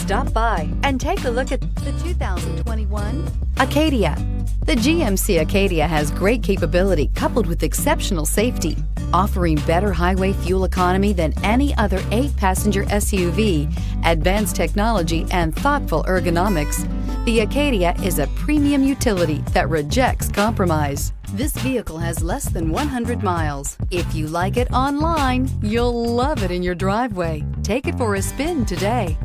Stop by and take a look at the 2021 Acadia. The GMC Acadia has great capability coupled with exceptional safety, offering better highway fuel economy than any other 8-passenger SUV, advanced technology, and thoughtful ergonomics. The Acadia is a premium utility that rejects compromise. This vehicle has less than 100 miles. If you like it online, you'll love it in your driveway. Take it for a spin today.